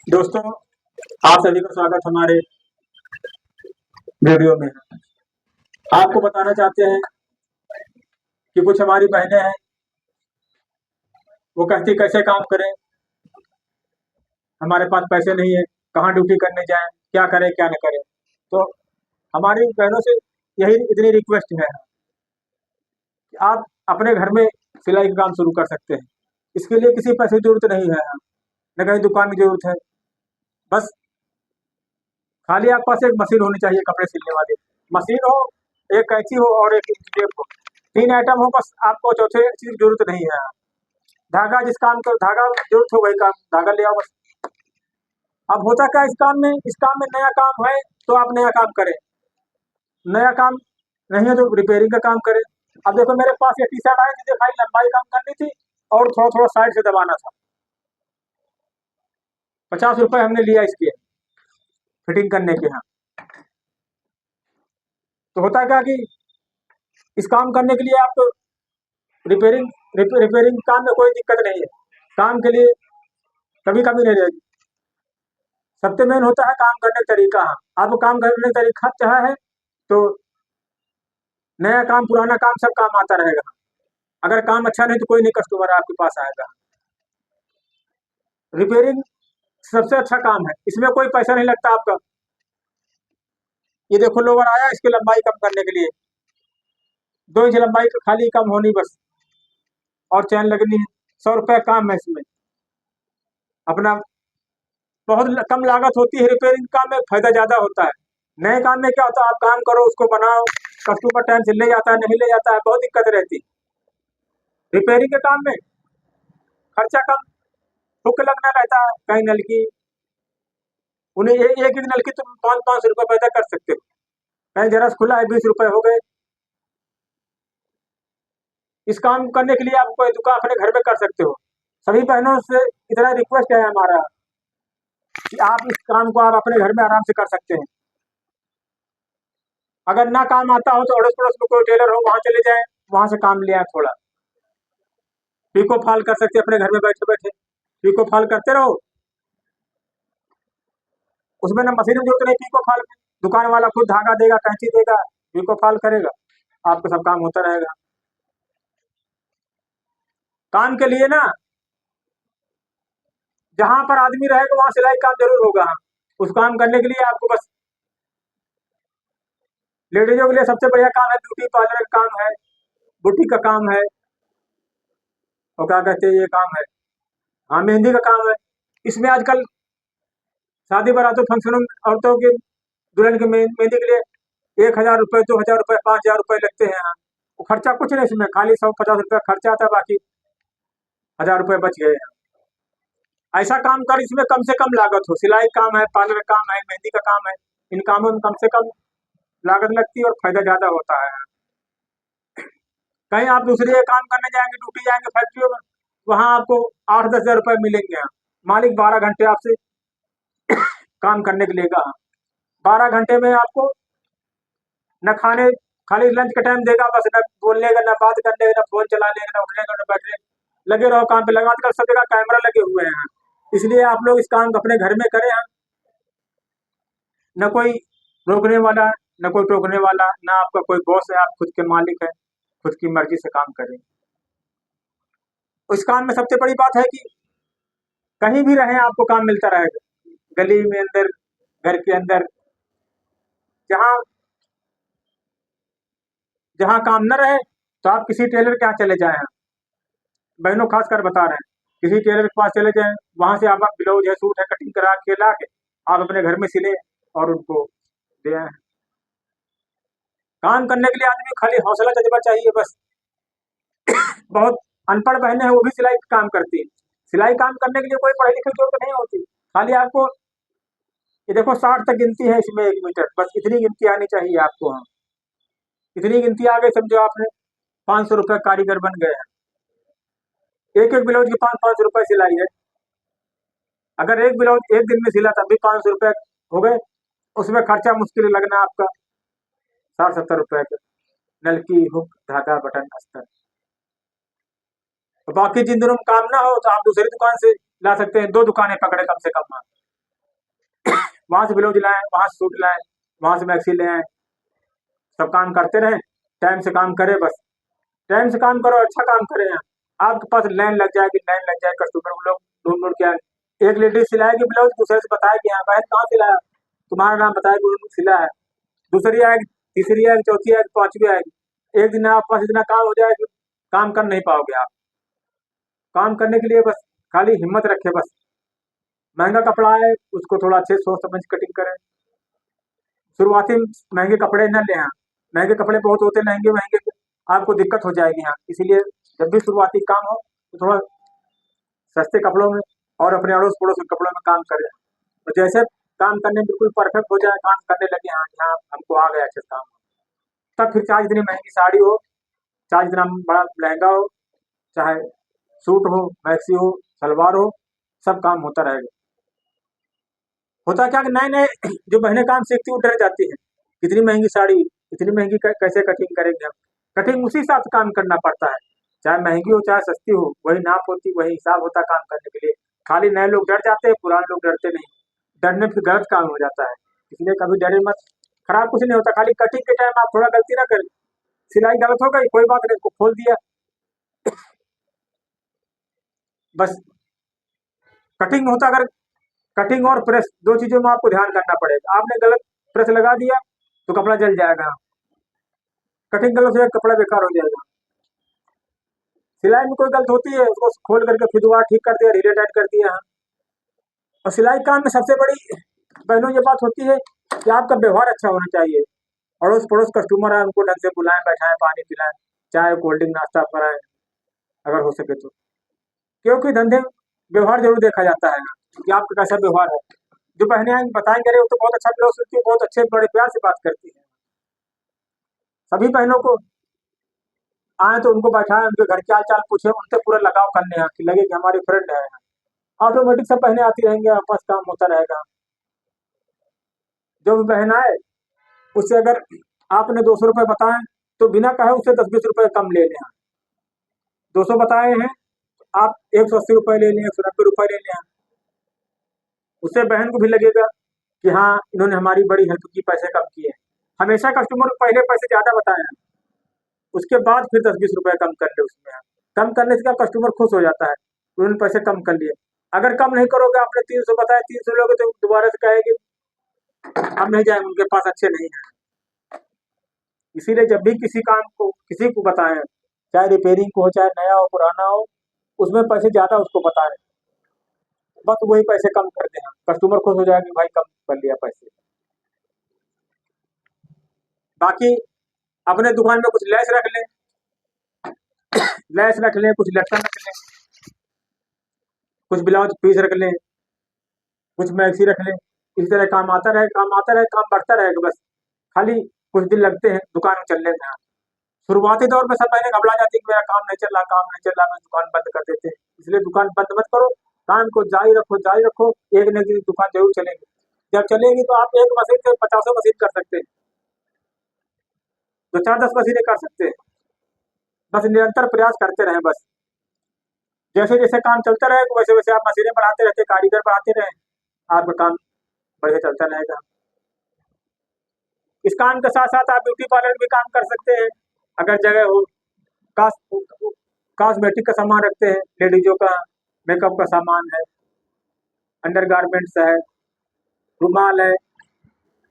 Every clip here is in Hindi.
दोस्तों, आप सभी का स्वागत हमारे वीडियो में। आपको बताना चाहते हैं कि कुछ हमारी बहनें हैं, वो कहती कैसे काम करें, हमारे पास पैसे नहीं है, कहाँ ड्यूटी करने जाएं, क्या करें क्या न करें। तो हमारी बहनों से यही इतनी रिक्वेस्ट है कि आप अपने घर में सिलाई का काम शुरू कर सकते हैं। इसके लिए किसी पैसे की जरूरत नहीं है, न कहीं दुकान की जरूरत है। बस खाली आपके पास एक मशीन होनी चाहिए, कपड़े सिलने वाली मशीन हो, एक कैंची हो और एक इंच टेप हो। 3 आइटम हो, बस आपको चौथे चीज की जरूरत नहीं है। धागा, जिस काम का धागा जरूरत हो वही काम धागा ले आओ बस। अब होता क्या है इस काम में नया काम है तो आप नया काम करें, नया काम नहीं है तो रिपेयरिंग का काम करें। अब देखो मेरे पास ये टी शर्ट आई थी, खाली लंबाई कम करनी थी और थोड़ा थोड़ा साइड से दबाना था। 50 रुपए हमने लिया इसके फिटिंग करने के। यहाँ तो होता क्या कि इस काम करने के लिए आपको रिपेयरिंग रिपेयरिंग काम में कोई दिक्कत नहीं है। काम के लिए कभी कभी नहीं रहेगी। सबसे मेन होता है काम करने का तरीका। हाँ, आपको काम करने का तरीका अच्छा है तो नया काम पुराना काम सब काम आता रहेगा। अगर काम अच्छा नहीं तो कोई नहीं कस्टमर आपके पास आएगा। रिपेयरिंग सबसे अच्छा काम है, इसमें कोई पैसा नहीं लगता आपका। ये देखो लोवर आया, इसकी लंबाई कम करने के लिए 2 इंच लंबाई खाली कम होनी बस, और चैन लगनी है। 100 रुपये काम है इसमें अपना। बहुत कम लागत होती है रिपेयरिंग काम में, फायदा ज्यादा होता है। नए काम में क्या होता है, आप काम करो उसको बनाओ, कस्टमर टाइम से ले जाता है नहीं ले जाता है, बहुत दिक्कत रहती है। रिपेयरिंग के काम में खर्चा कम, हुक लगना रहता है, कहीं नलकी उन्हें एक एक नलकी तुम 500-500 रुपये पैदा कर सकते हो। कहीं जरा खुला है 20 रुपए हो गए। इस काम करने के लिए आप कोई दुकान अपने घर में कर सकते हो। सभी बहनों से इतना रिक्वेस्ट है हमारा कि आप इस काम को आप अपने घर में आराम से कर सकते हैं। अगर ना काम आता हो तो अड़ोस पड़ोस में कोई टेलर हो वहां चले जाएं, वहां से काम ले आए। थोड़ा पीको फॉल कर सकते हैं अपने घर में बैठे बैठे, पीको फॉल करते रहो। उसमें ना मशीन की जरूरत नहीं, पीको फॉल में दुकान वाला खुद धागा देगा, कैंची देगा, पीको फॉल करेगा, आपका सब काम होता रहेगा। काम के लिए ना जहां पर आदमी रहेगा वहां सिलाई काम जरूर होगा। उस काम करने के लिए आपको बस लेडीजों के लिए सबसे बढ़िया काम है ब्यूटी पार्लर का काम है, बुटीक का काम है, और क्या कहते हैं ये काम है, हाँ मेहंदी का काम है। इसमें आजकल शादी बारातों फंक्शनों में औरतों की दुल्हन की मेहंदी के लिए 1,000 रुपये, 2,000 रुपये, 5,000 रुपये लगते हैं। यहाँ वो खर्चा कुछ नहीं, इसमें खाली 150 रुपये खर्चा आता है, बाकी 1,000 रुपये बच गए हैं। ऐसा काम कर इसमें कम से कम लागत हो। सिलाई काम है, पार्लर का काम है, मेहंदी का काम है, इन कामों में कम से कम लागत लगती है और फायदा ज्यादा होता है। कहीं आप दूसरे काम करने जाएंगे, ड्यूटी जाएंगे फैक्ट्रियों में, वहां आपको 8-10 हज़ार रुपये मिलेंगे। यहाँ मालिक 12 घंटे आपसे काम करने के लिए कहा, 12 घंटे में आपको न खाने, खाली लंच का टाइम देगा बस, न बोलने का, न बात करने का, न फोन चलाने का, न उठने का, न बैठने का। लगे रहो काम पे। लगा आजकल सब जगह कैमरा लगे हुए हैं, इसलिए आप लोग इस काम को अपने घर में करें। न कोई रोकने वाला, न कोई टोकने वाला, न आपका कोई बॉस है, आप खुद के मालिक है, खुद की मर्जी से काम करें। उस काम में सबसे बड़ी बात है कि कहीं भी रहें आपको काम मिलता रहेगा, गली में, अंदर, घर के अंदर, जहाँ जहाँ काम न रहे तो आप किसी टेलर के यहाँ चले जाएं। बहनों खास कर बता रहे हैं, किसी टेलर के पास चले जाएं, वहां से आप ब्लाउज है, सूट है, कटिंग करा के ला के आप अपने घर में सिले और उनको दे आए। काम करने के लिए आदमी खाली हौसला जज्बा चाहिए बस। बहुत अनपढ़ बहनें हैं वो भी सिलाई का काम करती है। सिलाई काम करने के लिए कोई पढ़े लिखे की जरूरत नहीं होती। खाली आपको ये देखो 60 तक गिनती है इसमें 1 मीटर, बस इतनी गिनती आनी चाहिए आपको। हाँ, इतनी गिनती आ गई समझो आपने 500 रुपये कारीगर बन गए हैं। एक एक ब्लाउज की 5-5 रुपए सिलाई है। अगर एक ब्लाउज एक दिन में सिला तब भी 500 रुपये हो गए। उसमें खर्चा मुश्किल लगना आपका 60-70 रुपए का, नलकी, हुक, धागा, बटन, अस्तर। तो बाकी जिन दिनों में काम ना हो तो आप दूसरी दुकान से ला सकते हैं, 2 दुकानें पकड़े कम से कम। वहाँ से ब्लाउज लाएं, वहाँ से सूट लाएं, वहाँ से मैक्सी ले आए, सब काम करते रहें, टाइम से काम करें बस। टाइम से काम करो, अच्छा काम करें। आपके पास लाइन लग जाएगी, लाइन लग जाए, कस्टमर लोग ढूंढ ढूंढ के आए। एक लेडीज सिलाएगी ब्लाउज, दूसरे से बताएगी हाँ बहन कहाँ सिलाया, तुम्हारा नाम बताएगी, उन्होंने सिला है। दूसरी आएगी, तीसरी आएगी, चौथी आएगी, पांचवी आएगी। एक दिन आपके पास इतना काम हो जाएगा, काम कर नहीं पाओगे आप। काम करने के लिए बस खाली हिम्मत रखे बस। महंगा कपड़ा है उसको थोड़ा अच्छे सोच समझ कटिंग करें। शुरुआती महंगे कपड़े न लें, महंगे कपड़े बहुत होते महंगे महंगे, आपको दिक्कत हो जाएगी यहाँ। इसीलिए जब भी शुरुआती काम हो तो थोड़ा सस्ते कपड़ों में और अपने अड़ोस पड़ोस के कपड़ों में काम करें। तो जैसे काम करने में बिल्कुल परफेक्ट हो जाए, काम करने लगे हाँ हाँ हमको आ गया अच्छे से काम, तब फिर चाहे जितनी महंगी साड़ी हो, चाहे जितना बड़ा लहंगा हो, चाहे सूट हो, मैक्सी हो, सलवार हो, सब काम होता रहेगा। होता क्या कि नए नए जो बहनें काम सीखती वो डर जाती हैं, इतनी महंगी साड़ी, इतनी महंगी कैसे कटिंग करेंगे हम। कटिंग उसी हिसाब से काम करना पड़ता है, चाहे महंगी हो चाहे सस्ती हो, वही नाप होती वही हिसाब होता काम करने के लिए। खाली नए लोग डर जाते हैं, पुराने लोग डरते नहीं। डरने फिर गलत काम हो जाता है, इसलिए कभी डरे मत। खराब कुछ नहीं होता, खाली कटिंग के टाइम आप थोड़ा गलती ना करें, सिलाई गलत हो गई कोई बात नहीं, उसको खोल दिया बस। कटिंग होता अगर कटिंग और प्रेस दो चीजों में आपको ध्यान करना पड़ेगा। आपने गलत प्रेस लगा दिया तो कपड़ा जल जाएगा, कटिंग गलत हो जाए कपड़ा बेकार हो जाएगा। सिलाई में कोई गलत होती है उसको खोल करके फिर दोबारा ठीक कर दिया, ढीले टाइट कर दिया। और सिलाई काम में सबसे बड़ी बहनों ये बात होती है कि आपका व्यवहार अच्छा होना चाहिए। अड़ोस पड़ोस कस्टमर है उनको ढंग से बुलाएं, बैठाएं, पानी पिलाएं, चाय कोल्ड ड्रिंक नाश्ता कराएं अगर हो सके तो। क्योंकि धंधे में व्यवहार जरूर देखा जाता है कि आपका कैसा व्यवहार है। जो बहनें आएंगी बताएंगे अरे वो तो बहुत अच्छा ब्लाउज सिलती है, बहुत अच्छे बड़े प्यार से बात करती है। सभी बहनों को आए तो उनको बैठाएं, उनके घर के हाल चाल पूछे, उनसे पूरा लगाव करने हैं कि लगे कि हमारी फ्रेंड है। ऑटोमेटिक सब बहनें आती रहेंगी, आपस काम होता रहेगा। जो भी बहन आए उससे अगर आपने 200 रुपये बताएं तो बिना कहे उससे 10-20 रुपये कम ले लें। 200 बताए हैं आप 180 रुपये ले लें, 190 रुपये ले लें, उससे बहन को भी लगेगा कि हाँ इन्होंने हमारी बड़ी हेल्प की, पैसे कम किए। हमेशा कस्टमर को पहले पैसे ज्यादा बताएं, उसके बाद फिर 10-20 रुपये कम कर ले उसमें। कम करने से क्या कस्टमर खुश हो जाता है, उन्होंने पैसे कम कर लिए। अगर कम नहीं करोगे, आपने 300 बताया, 300 लोगे तो दोबारा से कहेगी हम नहीं जाएंगे, उनके पास अच्छे नहीं है। इसीलिए जब भी किसी काम को किसी को बताएं, चाहे रिपेयरिंग को हो चाहे नया हो पुराना हो, उसमें पैसे ज्यादा उसको बताएं, बस वही पैसे कम कर देना, कस्टमर खुश हो जाएगा भाई कम कर लिया पैसे। बाकी अपने दुकान में कुछ लैस रख लें, लैस रख लें, कुछ लटकन रख लें, कुछ ब्लाउज पीस रख लें, कुछ मैक्सी रख लें। इस तरह काम आता रहे, काम आता रहे, काम बढ़ता रहेगा बस। खाली कुछ दिन लगते हैं दुकान चलने में। शुरुआती दौर में सब पहले घबरा जाती है कि मेरा काम नहीं चल रहा, काम नहीं चल रहा, मैं दुकान बंद कर देते हैं। इसलिए दुकान बंद मत करो, काम को जारी रखो, जारी रखो, एक न एक दिन दुकान जरूर चलेगी। जब चलेगी तो आप एक मशीन से 50 मशीन कर सकते हैं, तो 4-10 मशीनें कर सकते हैं। बस निरंतर प्रयास करते रहें बस। जैसे जैसे काम चलता रहेगा वैसे वैसे आप मशीनें बढ़ाते रहते, कारीगर बढ़ाते रहें, आपका काम बढ़िया चलता रहेगा। इस काम के साथ साथ आप ब्यूटी पार्लर भी काम कर सकते हैं अगर जगह हो। कास कॉस्मेटिक का सामान रखते हैं, लेडीजों का मेकअप का सामान है, अंडर गारमेंट्स है, रुमाल है,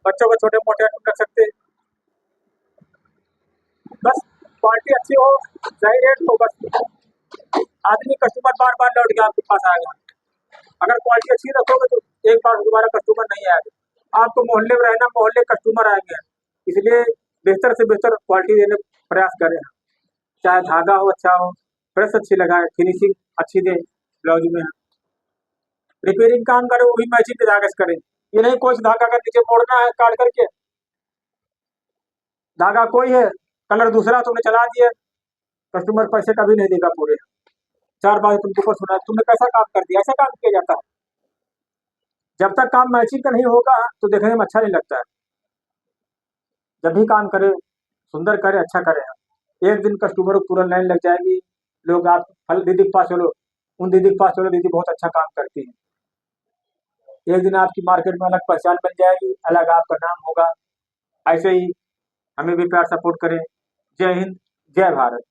बच्चों का छोटे मोटे आइटम रख सकते हैं। बस क्वालिटी अच्छी हो, सही रेट हो, बस आदमी कस्टमर बार बार लौट के आपके पास आएगा। अगर क्वालिटी अच्छी रखोगे तो एक बार दोबारा कस्टमर नहीं आएगा। आपको मोहल्ले में रहना, मोहल्ले कस्टमर आएंगे, इसलिए बेहतर से बेहतर क्वालिटी देने का प्रयास करें। चाहे धागा हो अच्छा हो, प्रेस अच्छी लगाए, फिनिशिंग अच्छी दे ब्लाउज में। रिपेयरिंग काम करे वो भी मैचिंग के धागे से करें, ये नहीं कोई धागा का नीचे मोड़ना है काट करके, धागा कोई है कलर दूसरा तुमने चला दिया, कस्टमर पैसे कभी नहीं देगा पूरे। 4 बार तुमको ऊपर सुना तुमने कैसा काम कर दिया, ऐसा काम किया जाता है। जब तक काम मैचिंग का नहीं होगा तो देखने में अच्छा नहीं लगता है। जब भी काम करे सुंदर करे, अच्छा करे। एक दिन कस्टमर को पूरा लाइन लग जाएगी, लोग आप फल दीदी के पास चलो, उन दीदी के पास चलो, दीदी बहुत अच्छा काम करती है। एक दिन आपकी मार्केट में अलग पहचान बन जाएगी, अलग आपका नाम होगा। ऐसे ही हमें भी प्यार सपोर्ट करें। जय हिंद, जय भारत।